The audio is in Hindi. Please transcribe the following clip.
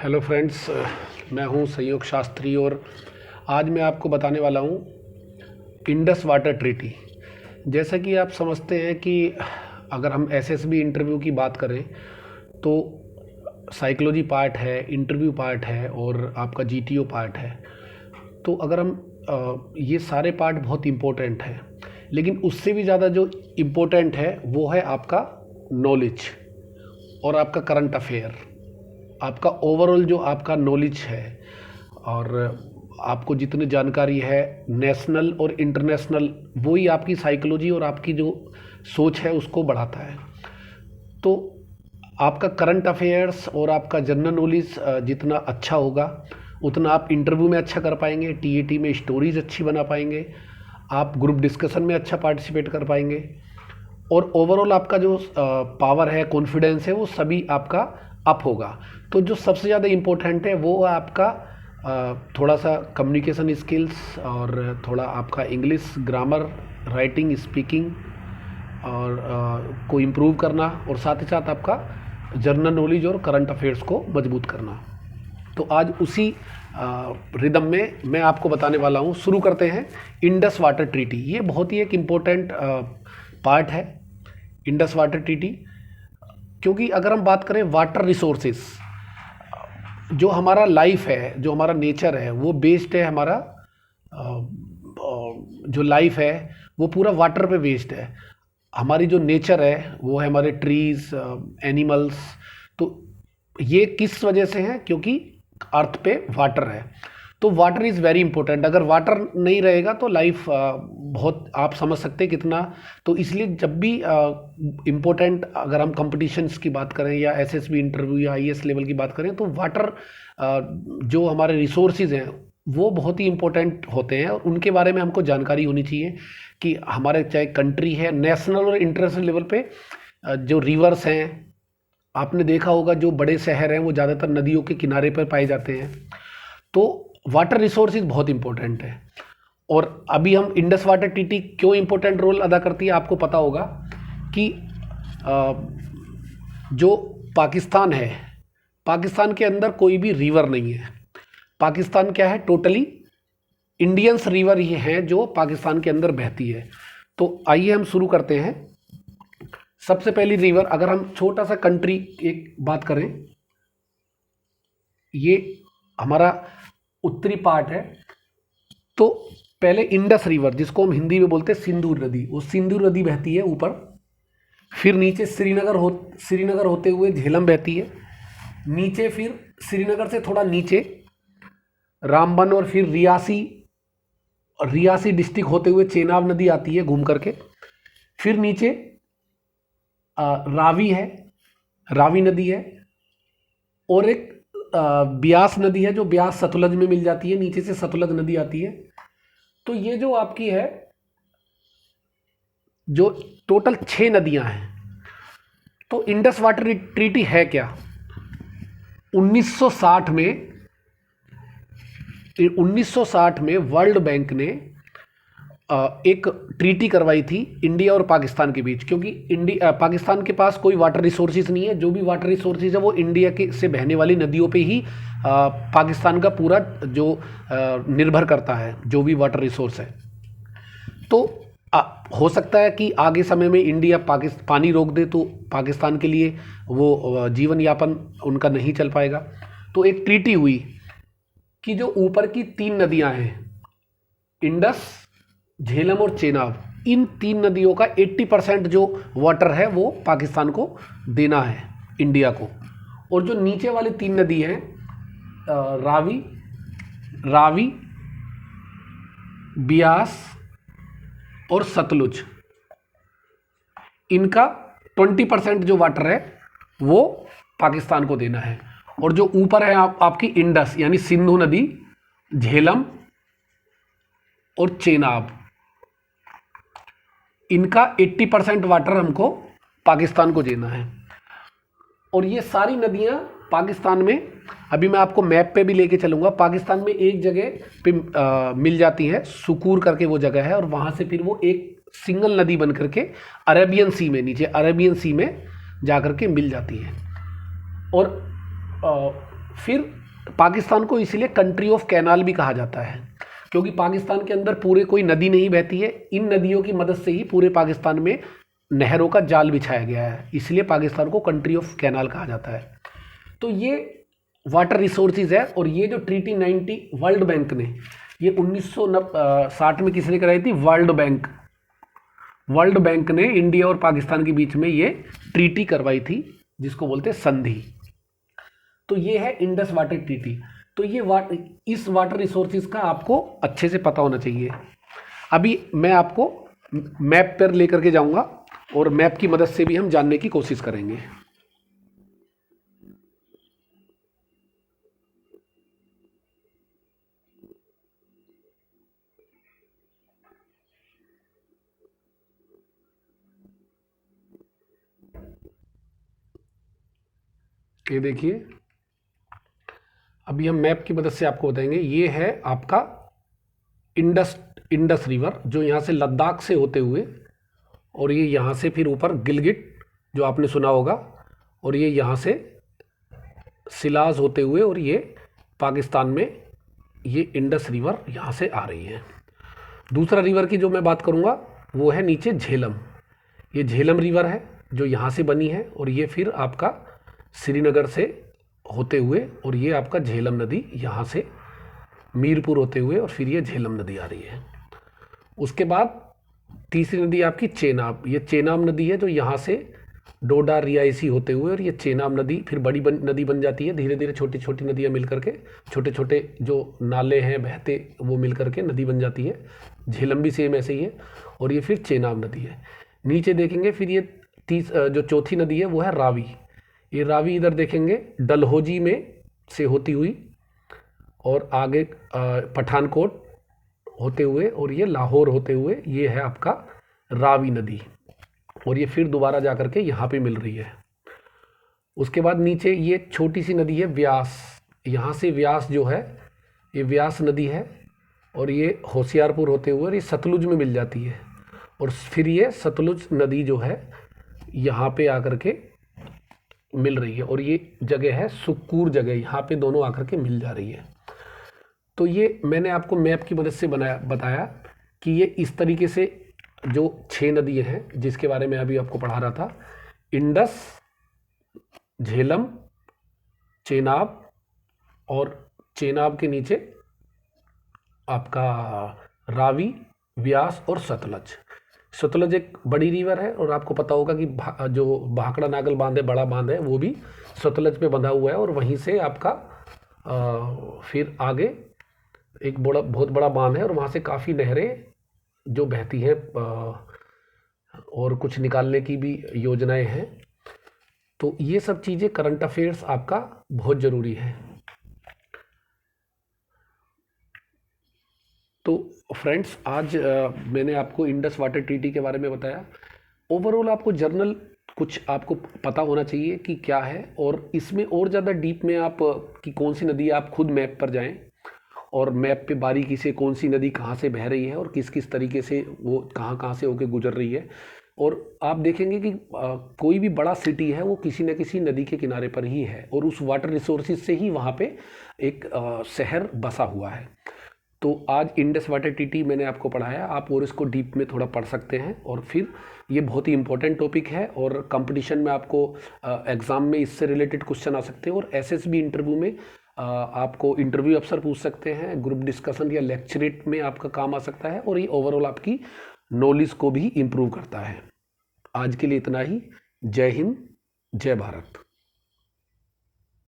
हेलो फ्रेंड्स, मैं हूं संयोग शास्त्री और आज मैं आपको बताने वाला हूं इंडस वाटर ट्रीटी। जैसा कि आप समझते हैं कि अगर हम एसएसबी इंटरव्यू की बात करें तो साइकोलॉजी पार्ट है, इंटरव्यू पार्ट है और आपका जीटीओ पार्ट है। तो अगर हम ये सारे पार्ट बहुत इम्पोर्टेंट हैं, लेकिन उससे भी ज़्यादा जो इम्पोर्टेंट है वो है आपका नॉलेज और आपका करंट अफेयर, आपका ओवरऑल जो आपका नॉलेज है और आपको जितनी जानकारी है नेशनल और इंटरनेशनल, वही आपकी साइकोलॉजी और आपकी जो सोच है उसको बढ़ाता है। तो आपका करंट अफेयर्स और आपका जनरल नॉलेज जितना अच्छा होगा उतना आप इंटरव्यू में अच्छा कर पाएंगे, टीएटी में स्टोरीज अच्छी बना पाएंगे, आप ग्रुप डिस्कशन में अच्छा पार्टिसिपेट कर पाएंगे और ओवरऑल आपका जो पावर है, कॉन्फिडेंस है, वो सभी आपका अप होगा। तो जो सबसे ज़्यादा इम्पोर्टेंट है वो है आपका थोड़ा सा कम्युनिकेशन स्किल्स और थोड़ा आपका इंग्लिश ग्रामर, राइटिंग, स्पीकिंग और को इम्प्रूव करना और साथ ही साथ आपका जनरल नॉलेज और करंट अफेयर्स को मजबूत करना। तो आज उसी रिदम में मैं आपको बताने वाला हूँ। शुरू करते हैं इंडस वाटर ट्रीटी। ये बहुत ही एक इम्पोर्टेंट पार्ट है इंडस वाटर ट्रीटी, क्योंकि अगर हम बात करें वाटर रिसोर्सेस, जो हमारा लाइफ है, जो हमारा नेचर है, वो बेस्ड है, हमारा जो लाइफ है वो पूरा वाटर पे बेस्ड है। हमारी जो नेचर है वो है हमारे ट्रीज, एनिमल्स। तो ये किस वजह से है? क्योंकि अर्थ पे वाटर है। तो वाटर इज़ वेरी इंपॉर्टेंट। अगर वाटर नहीं रहेगा तो लाइफ बहुत, आप समझ सकते हैं कितना। तो इसलिए जब भी इम्पोर्टेंट, अगर हम कंपटीशंस की बात करें या एसएसबी इंटरव्यू या आईएएस लेवल की बात करें, तो वाटर जो हमारे रिसोर्सेज हैं वो बहुत ही इम्पोर्टेंट होते हैं और उनके बारे में हमको जानकारी होनी चाहिए कि हमारे चाहे कंट्री है, नेशनल और इंटरनेशनल लेवल पे जो रिवर्स हैं, आपने देखा होगा जो बड़े शहर हैं वो ज़्यादातर नदियों के किनारे पर पाए जाते हैं। तो वाटर रिसोर्सेज बहुत इंपॉर्टेंट है। और अभी हम इंडस वाटर ट्रीटी क्यों इंपॉर्टेंट रोल अदा करती है, आपको पता होगा कि जो पाकिस्तान है, पाकिस्तान के अंदर कोई भी रिवर नहीं है। पाकिस्तान क्या है? टोटली इंडियंस रिवर ही हैं जो पाकिस्तान के अंदर बहती है। तो आइए हम शुरू करते हैं। सबसे पहली रिवर, अगर हम छोटा सा कंट्री एक बात करें, ये हमारा उत्तरी पार्ट है। तो पहले इंडस रिवर, जिसको हम हिंदी में बोलते हैं सिंधु नदी, वो सिंधु नदी बहती है ऊपर। फिर नीचे श्रीनगर होते हुए झेलम बहती है। नीचे फिर श्रीनगर से थोड़ा नीचे रामबन और फिर रियासी डिस्ट्रिक्ट होते हुए चेनाब नदी आती है घूम करके। फिर नीचे रावी है, रावी नदी है और एक ब्यास नदी है जो ब्यास सतलज में मिल जाती है, नीचे से सतलज नदी आती है। तो ये जो आपकी है, जो टोटल 6 नदियां हैं। तो इंडस वाटर ट्रीटी है क्या? 1960 में वर्ल्ड बैंक ने एक ट्रीटी करवाई थी इंडिया और पाकिस्तान के बीच, क्योंकि पाकिस्तान के पास कोई वाटर रिसोर्सेज नहीं है। जो भी वाटर रिसोर्सेज है वो इंडिया के से बहने वाली नदियों पे ही पाकिस्तान का पूरा जो निर्भर करता है, जो भी वाटर रिसोर्स है। तो हो सकता है कि आगे समय में इंडिया पानी रोक दे तो पाकिस्तान के लिए वो जीवन यापन उनका नहीं चल पाएगा। तो एक ट्रीटी हुई कि जो ऊपर की 3 नदियां हैं, इंडस, झेलम और चेनाब, इन 3 नदियों का 80% जो वाटर है वो पाकिस्तान को देना है, इंडिया को। और जो नीचे वाली 3 नदी हैं, रावी, ब्यास और सतलुज, इनका 20% जो वाटर है वो पाकिस्तान को देना है। और जो ऊपर है आपकी इंडस यानी सिंधु नदी, झेलम और चेनाब, इनका 80% वाटर हमको पाकिस्तान को देना है। और ये सारी नदियां पाकिस्तान में, अभी मैं आपको मैप पे भी लेके चलूंगा, पाकिस्तान में एक जगह पे मिल जाती है, सुकूर करके वो जगह है, और वहां से फिर वो एक सिंगल नदी बन करके अरेबियन सी में, नीचे अरेबियन सी में जा करके मिल जाती है। और फिर पाकिस्तान को इसलिए कंट्री ऑफ कैनाल भी कहा जाता है, क्योंकि पाकिस्तान के अंदर पूरे कोई नदी नहीं बहती है, इन नदियों की मदद से ही पूरे पाकिस्तान में नहरों का जाल बिछाया गया है, इसलिए पाकिस्तान को कंट्री ऑफ कैनाल कहा जाता है। तो ये वाटर रिसोर्सेज है। और ये जो ट्रीटी 90 वर्ल्ड बैंक ने, ये 1960 में किसने कराई थी? वर्ल्ड बैंक ने इंडिया और पाकिस्तान के बीच में ये ट्रीटी करवाई थी, जिसको बोलते हैं संधि। तो ये है इंडस वाटर ट्रीटी। तो ये इस वाटर रिसोर्सेज का आपको अच्छे से पता होना चाहिए। अभी मैं आपको मैप पर लेकर के जाऊंगा और मैप की मदद से भी हम जानने की कोशिश करेंगे। ये देखिए, अभी हम मैप की मदद से आपको बताएंगे। ये है आपका इंडस रिवर, जो यहाँ से लद्दाख से होते हुए, और ये यहाँ से फिर ऊपर गिलगिट जो आपने सुना होगा, और ये यहाँ से सिलास होते हुए, और ये पाकिस्तान में ये इंडस रिवर यहाँ से आ रही है। दूसरा रिवर की जो मैं बात करूँगा वो है नीचे झेलम। ये झेलम रिवर है जो यहाँ से बनी है, और ये फिर आपका श्रीनगर से होते हुए, और ये आपका झेलम नदी यहाँ से मीरपुर होते हुए, और फिर ये झेलम नदी आ रही है। उसके बाद तीसरी नदी आपकी चेनाब। ये चेनाब नदी है जो यहाँ से डोडा रियासी होते हुए, और ये चेनाब नदी फिर बड़ी नदी बन जाती है। धीरे धीरे छोटी छोटी नदियाँ मिल करके, छोटे छोटे जो नाले हैं बहते, वो मिल करके नदी बन जाती है। झेलम भी सेम ऐसे ही है, और ये फिर चेनाब नदी है। नीचे देखेंगे फिर ये जो चौथी नदी है वो है रावी। ये रावी इधर देखेंगे डलहौजी में से होती हुई, और आगे पठानकोट होते हुए, और ये लाहौर होते हुए, ये है आपका रावी नदी, और ये फिर दोबारा जा करके यहाँ पे मिल रही है। उसके बाद नीचे ये छोटी सी नदी है व्यास। यहाँ से व्यास जो है, ये व्यास नदी है, और ये होशियारपुर होते हुए, और ये सतलुज में मिल जाती है, और फिर ये सतलुज नदी जो है यहाँ पे आकर के मिल रही है, और ये जगह है सुक्कूर जगह, यहाँ पे दोनों आकर के मिल जा रही है। तो ये मैंने आपको मैप की मदद से बताया कि ये इस तरीके से जो 6 नदियाँ हैं जिसके बारे में अभी आपको पढ़ा रहा था, इंडस, झेलम, चेनाब, और चेनाब के नीचे आपका रावी, व्यास और सतलज। सतलज एक बड़ी रिवर है, और आपको पता होगा कि जो भाखड़ा नागल बांध है, बड़ा बांध है, वो भी सतलज पे बंधा हुआ है, और वहीं से आपका फिर आगे एक बहुत बड़ा बांध है, और वहाँ से काफ़ी नहरें जो बहती हैं, और कुछ निकालने की भी योजनाएं हैं। तो ये सब चीज़ें, करंट अफेयर्स आपका बहुत ज़रूरी है। तो फ्रेंड्स, आज मैंने आपको इंडस वाटर ट्रीटी के बारे में बताया। ओवरऑल आपको जर्नल कुछ आपको पता होना चाहिए कि क्या है, और इसमें और ज़्यादा डीप में आप कि कौन सी नदी, आप खुद मैप पर जाएं, और मैप पे बारीकी से कौन सी नदी कहाँ से बह रही है, और किस किस तरीके से वो कहाँ से होके गुजर रही है। और आप देखेंगे कि कोई भी बड़ा सिटी है वो किसी न किसी नदी के किनारे पर ही है, और उस वाटर रिसोर्सेज से ही वहाँ पे एक शहर बसा हुआ है। तो आज इंडस वाटर ट्रीटी मैंने आपको पढ़ाया, आप और इसको डीप में थोड़ा पढ़ सकते हैं, और फिर ये बहुत ही इंपॉर्टेंट टॉपिक है, और कंपटीशन में आपको एग्ज़ाम में इससे रिलेटेड क्वेश्चन आ सकते हैं, और एसएसबी इंटरव्यू में आपको इंटरव्यू अफसर पूछ सकते हैं, ग्रुप डिस्कशन या लेक्चरेट में आपका काम आ सकता है, और ये ओवरऑल आपकी नॉलेज को भी इम्प्रूव करता है। आज के लिए इतना ही। जय हिंद, जय भारत।